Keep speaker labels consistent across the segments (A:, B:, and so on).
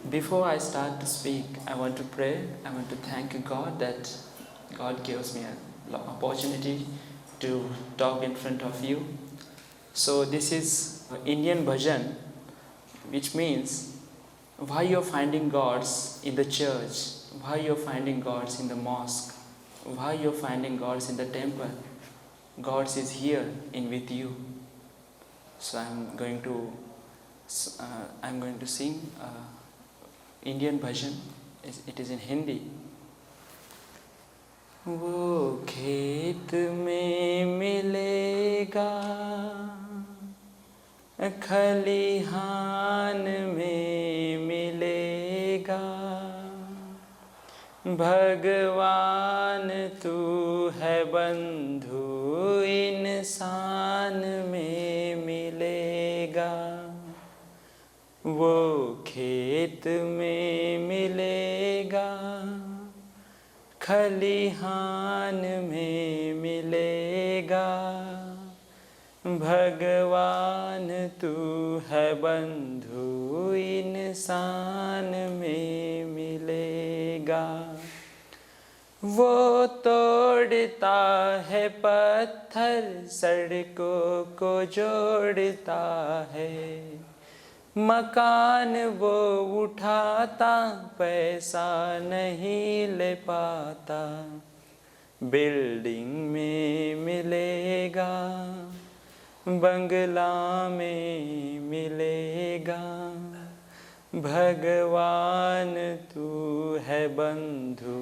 A: Before I start to speak, I want to pray. I want to thank God that God gives me an opportunity to talk in front of you. So this is Indian bhajan, which means why you're finding gods in the church, why you're finding gods in the mosque, why you're finding gods in the temple. God is here in with you. So I'm going to sing Indian bhajan. It is in Hindi. वो खेत में मिलेगा, खलिहान में मिलेगा, भगवान तू है बंधु इंसान में मिलेगा। वो खेत में मिलेगा, खलिहान में मिलेगा, भगवान तू है बंधु इंसान में मिलेगा। वो तोड़ता है पत्थर, सड़कों को जोड़ता है, मकान वो उठाता, पैसा नहीं ले पाता, बिल्डिंग में मिलेगा, बंगला में मिलेगा, भगवान तू है बंधु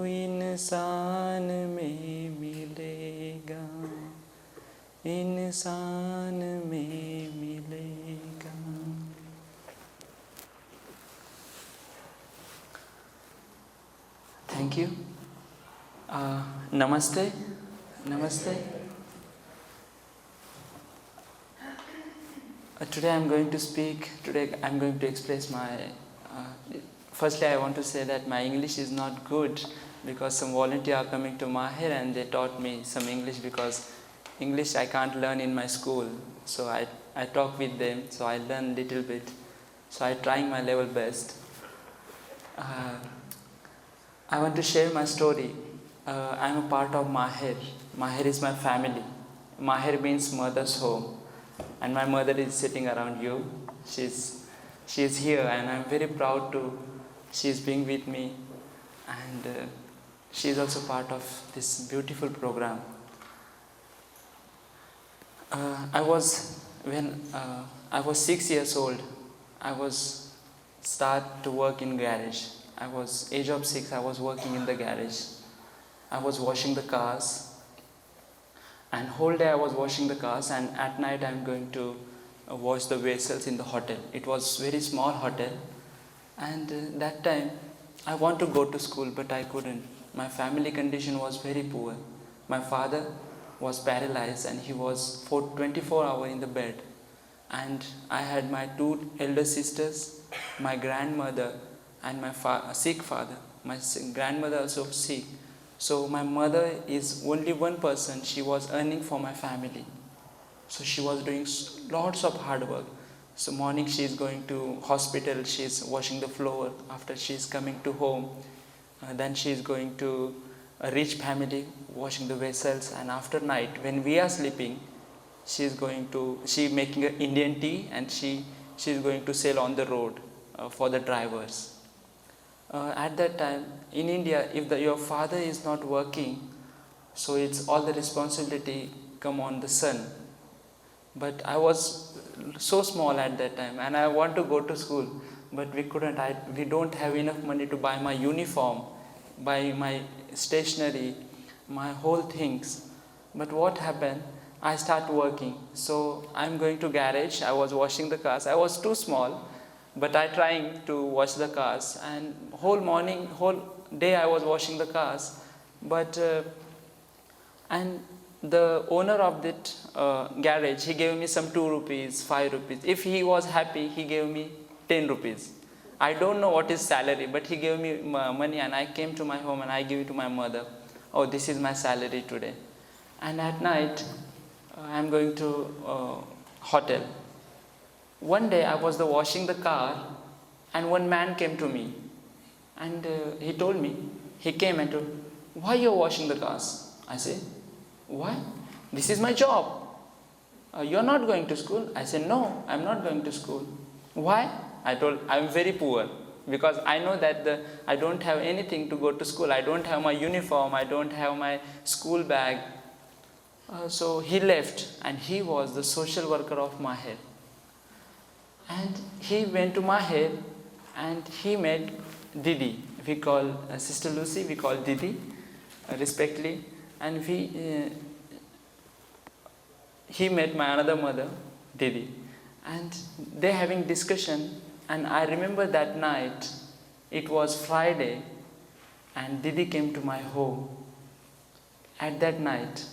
A: इंसान में मिलेगा, इंसान में मिलेगा। Thank you. Namaste. Namaste. Today I'm going to express my. Firstly, I want to say that my English is not good because some volunteers are coming to Mahir and they taught me some English because English I can't learn in my school. So I talk with them, so I learn little bit. So I'm trying my level best. I want to share my story. I'm a part of Mahir. Mahir is my family. Mahir means mother's home. And my mother is sitting around you. She's here and I'm very proud to, she's being with me. And she's also part of this beautiful program. When I was 6 years old, I was start to work in garage. I was age of 6, I was working in the garage. I was washing the cars. And whole day I was washing the cars and at night I'm going to wash the vessels in the hotel. It was very small hotel. And that time I want to go to school but I couldn't. My family condition was very poor. My father was paralyzed and he was for 24 hours in the bed. And I had my 2 elder sisters, my grandmother and my sick father. My grandmother also sick. So my mother is only one person. She was earning for my family. So she was doing lots of hard work. So morning she is going to hospital. She is washing the floor. After she is coming to home, then she is going to a rich family washing the vessels. And after night when we are sleeping, she making an Indian tea and she is going to sell on the road for the drivers. At that time in India, if your father is not working, so it's all the responsibility come on the son. But I was so small at that time and I want to go to school, but we couldn't. We don't have enough money to buy my uniform, buy my stationery, my whole things. But what happened? I start working. So I'm going to garage. I was washing the cars. I was too small. But I trying to wash the cars and whole day I was washing the cars. But and the owner of that garage, he gave me some 2 rupees, 5 rupees. If he was happy, he gave me 10 rupees. I don't know what is salary, but he gave me money and I came to my home and I gave it to my mother. Oh, this is my salary today. And at night, I'm going to hotel. One day I was washing the car And one man came to me, and he came and told, why you're washing the cars? I said, why? This is my job. You're not going to school? I said, no, I'm not going to school. Why? I told, I'm very poor, because I know that I don't have anything to go to school. I don't have my uniform, I don't have my school bag. So he left, and he was the social worker of Maher. And he went to Maher, and he met Didi. We call Sister Lucy, we call Didi, respectfully. And he met my another mother, Didi. And they having discussion, and I remember that night, it was Friday, and Didi came to my home at that night.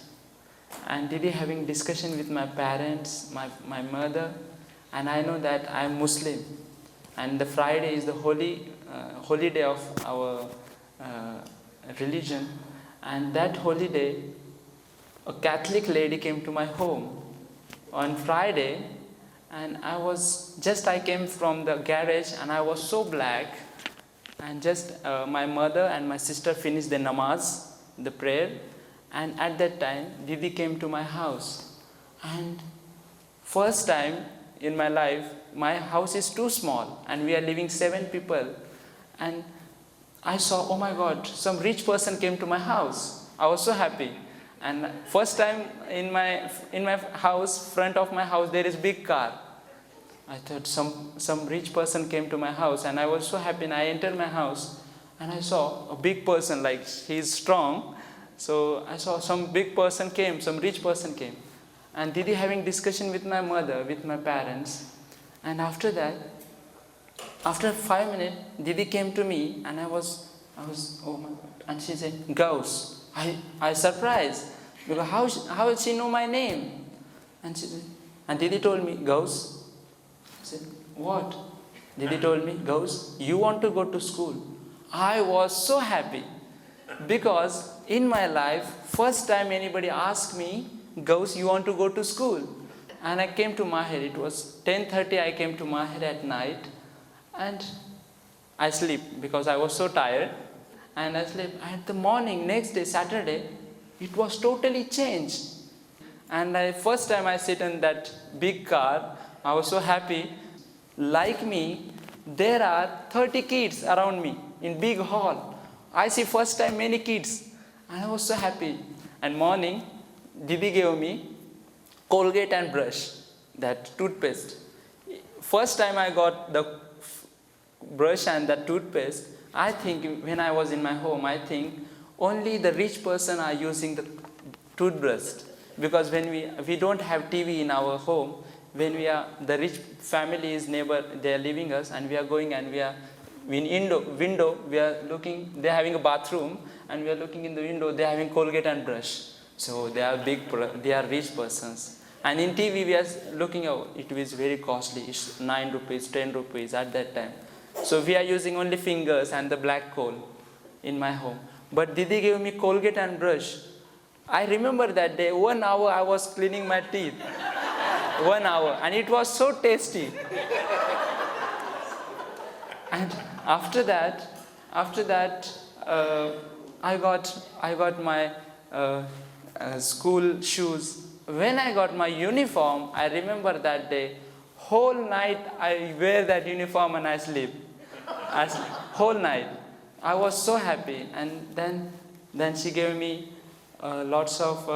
A: And Didi having discussion with my parents, my mother, and I know that I am Muslim. And the Friday is the holy day of our religion. And that holy day, a Catholic lady came to my home on Friday, and I came from the garage, and I was so black, and just my mother and my sister finished the namaz, the prayer, and at that time Didi came to my house. And first time in my life, my house is too small, and we are living 7 people, and I saw, oh my God, some rich person came to my house. I was so happy. And first time in my house, front of my house, there is big car. I thought some rich person came to my house, and I was so happy. And I entered my house, and I saw a big person, like he's strong. So I saw some big person came, some rich person came. And Didi having discussion with my mother, with my parents. And after that, after 5 minutes, Didi came to me, and I was, oh my God. And she said, Gaus. I surprised, because how did she know my name? And she said, and Didi told me, Gaus. I said, what? Didi told me, Gaus, you want to go to school. I was so happy, because in my life, first time anybody asked me, Gaus, you want to go to school? And I came to Maher. It was 10:30, I came to Maher at night, and I sleep because I was so tired. And I slept. At the morning, next day, Saturday, it was totally changed. And first time I sit in that big car, I was so happy. Like me, there are 30 kids around me in big hall. I see first time many kids, and I was so happy. And morning, Didi gave me Colgate and brush, that toothpaste. First time I got the brush and the toothpaste, I think when I was in my home, I think only the rich person are using the toothbrush, because when we don't have TV in our home, when the rich family is neighbor, they are leaving us, and we are going, and we are in window, we are looking, they are having a bathroom, and we are looking in the window, they are having Colgate and brush. So they are rich persons. And in TV we are looking, it is very costly, it's 9 rupees, 10 rupees at that time. So we are using only fingers and the black coal in my home. But Didi gave me Colgate and brush. I remember that day, 1 hour I was cleaning my teeth. 1 hour, and it was so tasty. And after that, I got my school shoes. When I got my uniform, I remember that day, whole night I wear that uniform and I sleep. Whole night. I was so happy. And then she gave me lots of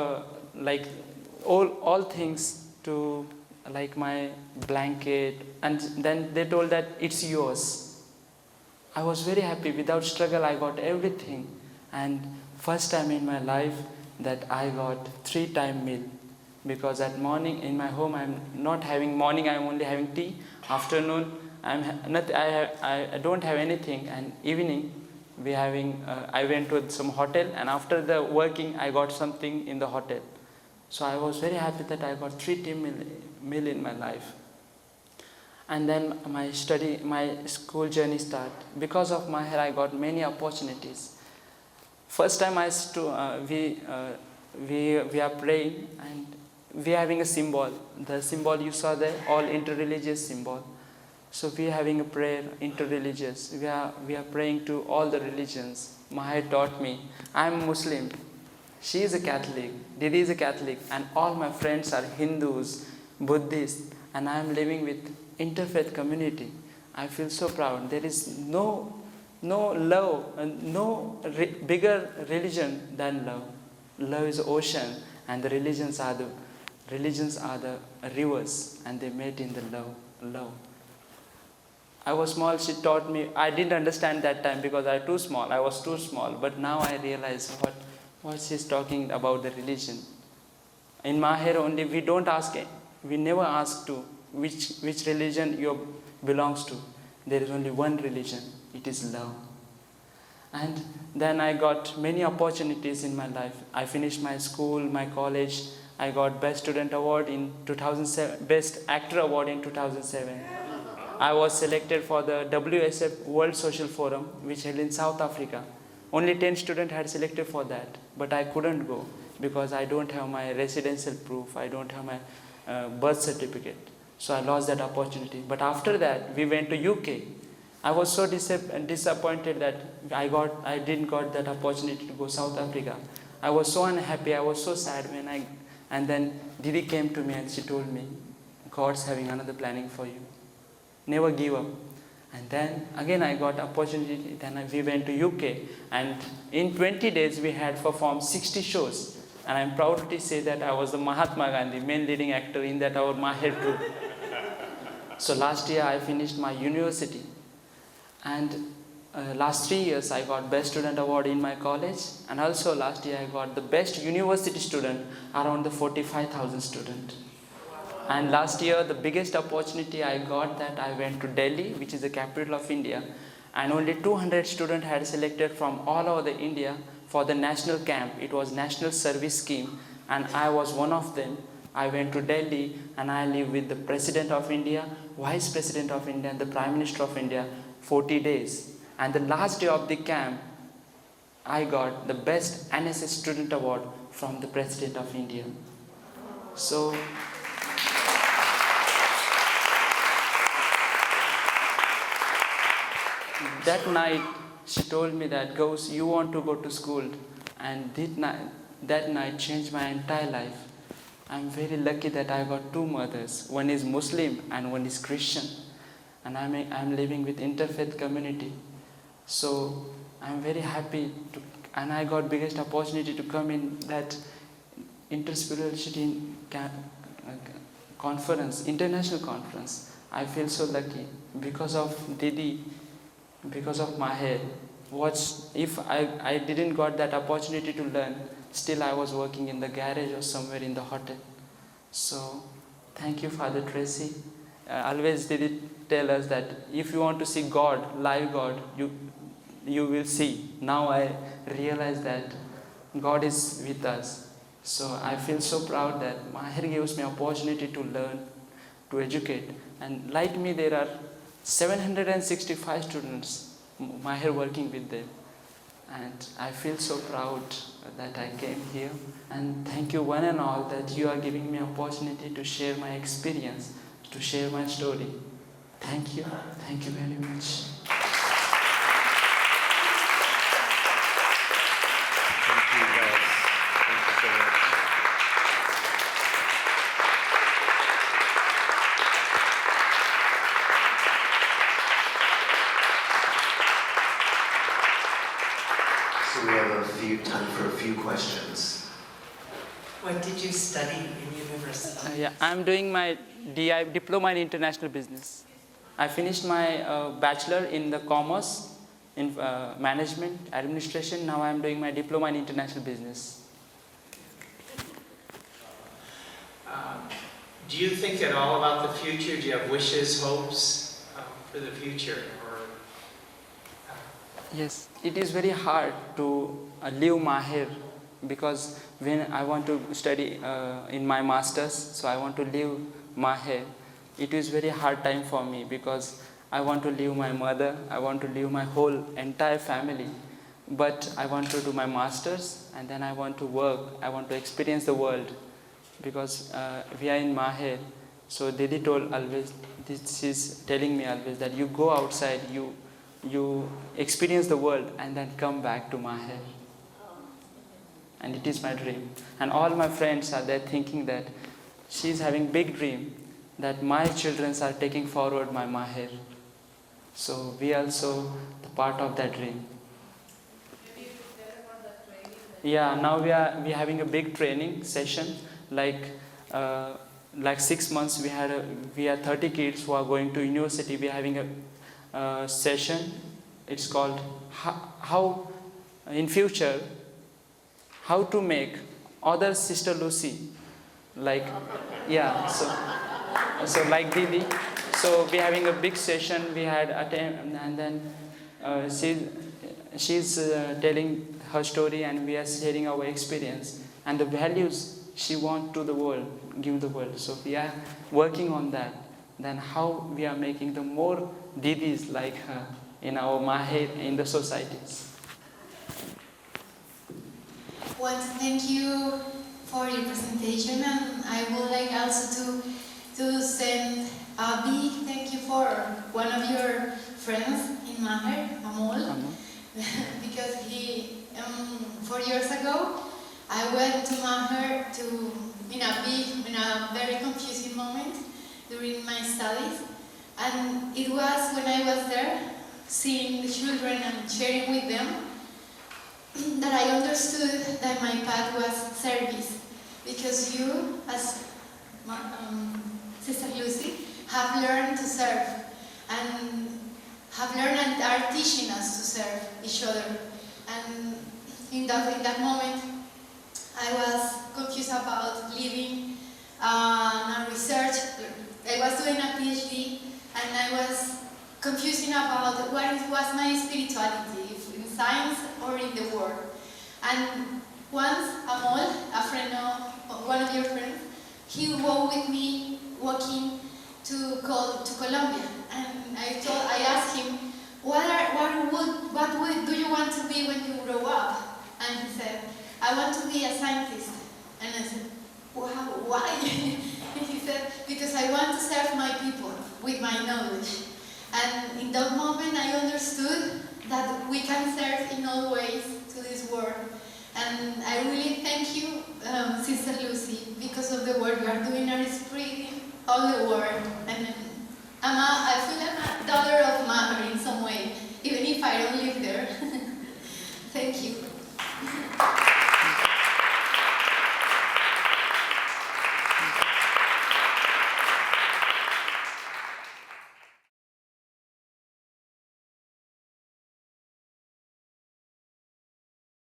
A: all things to, like my blanket, and then they told that it's yours. I was very happy. Without struggle, I got everything. And first time in my life that I got 3-time meal. Because at morning in my home, I'm not having morning, I'm only having tea. Afternoon, I don't have anything. And evening, I went to some hotel, and after the working, I got something in the hotel. So I was very happy that I got 3-time meal in my life. And then my school journey started. Because of my hair, I got many opportunities. First time we are praying, and we are having a symbol. The symbol you saw there, all interreligious symbol. So we are having a prayer interreligious. We are praying to all the religions. Maher taught me. I am Muslim. She is a Catholic. Didi is a Catholic. And all my friends are Hindus, Buddhists. And I am living with interfaith community. I feel so proud. There is no love, bigger religion than love. Love is ocean, and the religions are the rivers, and they met in the love. I was small, she taught me. I didn't understand that time because I was too small. But now I realize what she's talking about the religion. In Maher only, we never ask to which religion you belongs to. There is only one religion. It is love. And then I got many opportunities in my life. I finished my school, my college. I got Best Student Award in 2007, Best Actor Award in 2007. I was selected for the WSF World Social Forum, which held in South Africa. Only 10 students had selected for that, but I couldn't go because I don't have my residential proof. I don't have my birth certificate. So I lost that opportunity. But after that, we went to UK. I was so disappointed that I didn't got that opportunity to go South Africa. I was so unhappy. I was so sad and then Didi came to me and she told me, God's having another planning for you. Never give up. And then again I got opportunity. Then we went to UK, and in 20 days we had performed 60 shows. And I'm proud to say that I was the Mahatma Gandhi, main leading actor in that our Maher group. So last year I finished my university. And last 3 years I got Best Student Award in my college, and also last year I got the Best University Student around the 45,000 students. And last year the biggest opportunity I got that I went to Delhi, which is the capital of India, and only 200 students had selected from all over the India for the national camp. It was National Service Scheme, and I was one of them. I went to Delhi and I lived with the President of India, Vice President of India, and the Prime Minister of India 40 days. And the last day of the camp, I got the Best NSS Student Award from the President of India. So, that night, she told me that, Gaus, you want to go to school. And that night changed my entire life. I'm very lucky that I got two mothers. One is Muslim and one is Christian. And I'm living with interfaith community. So I'm very happy and I got biggest opportunity to come in that InterSpirituality conference, international conference. I feel so lucky because of Didi, because of Maher. If I didn't got that opportunity to learn, still I was working in the garage or somewhere in the hotel. So thank you, Father Tracy. Always Didi tell us that if you want to see God, live God, you will see. Now I realize that God is with us. So I feel so proud that Maher gives me opportunity to learn, to educate. And like me, there are 765 students, Maher working with them. And I feel so proud that I came here. And thank you one and all that you are giving me opportunity to share my experience, to share my story. Thank you. Thank you very much.
B: Thank you, guys. Thank you so much.
C: So we have time for a few questions.
D: What did you study in university?
A: I'm doing my diploma in international business. I finished my bachelor in the commerce, in management, administration. Now I'm doing my diploma in international business.
D: Do you think at all about the future? Do you have wishes, hopes for the future?
A: Yes, it is very hard to leave Maher because when I want to study in my masters, so I want to leave Maher. It is very hard time for me because I want to leave my mother, I want to leave my whole entire family. But I want to do my masters and then I want to work, I want to experience the world because we are in Maher. So Didi she's telling me always that you go outside, you experience the world and then come back to Maher. And it is my dream. And all my friends are there thinking that she's having big dream that my children are taking forward my Maher. So we also the part of that dream. Yeah, now we are having a big training session. Like 6 months we are 30 kids who are going to university. We are having a session. It's called how in future how to make other Sister Lucy like so like Didi. So we're having a big session. We had attend, and then she's telling her story, and we are sharing our experience and the values she wants to the world, give the world. So we are working on that. Then how we are making the more Didis like her in our Maher, in the societies.
E: Want to thank you for your presentation, and I would like also to send a big thank you for one of your friends in Maher, Amol, because he 4 years ago I went to Maher in a very confusing moment during my studies, and it was when I was there seeing the children and sharing with them that I understood that my path was service, because you, as Sister Lucy, have learned to serve and have learned and are teaching us to serve each other. And in that moment, I was confused about living a research. I was doing a PhD, and I was confusing about what was my spirituality, if in science or in the world. And once Amol, a friend of one of your friends, he walked with me walking to Colombia, and I asked him, what do you want to be when you grow up? And he said, I want to be a scientist. And I said, wow, why? And he said, because I want to serve my people with my knowledge. And in that moment I understood that we can serve in all ways to this world. And I really thank you, Sister Lucy, because of the work you are doing and spreading all the world. And I feel I'm a daughter of Maher in some way, even if I don't live there. Thank you.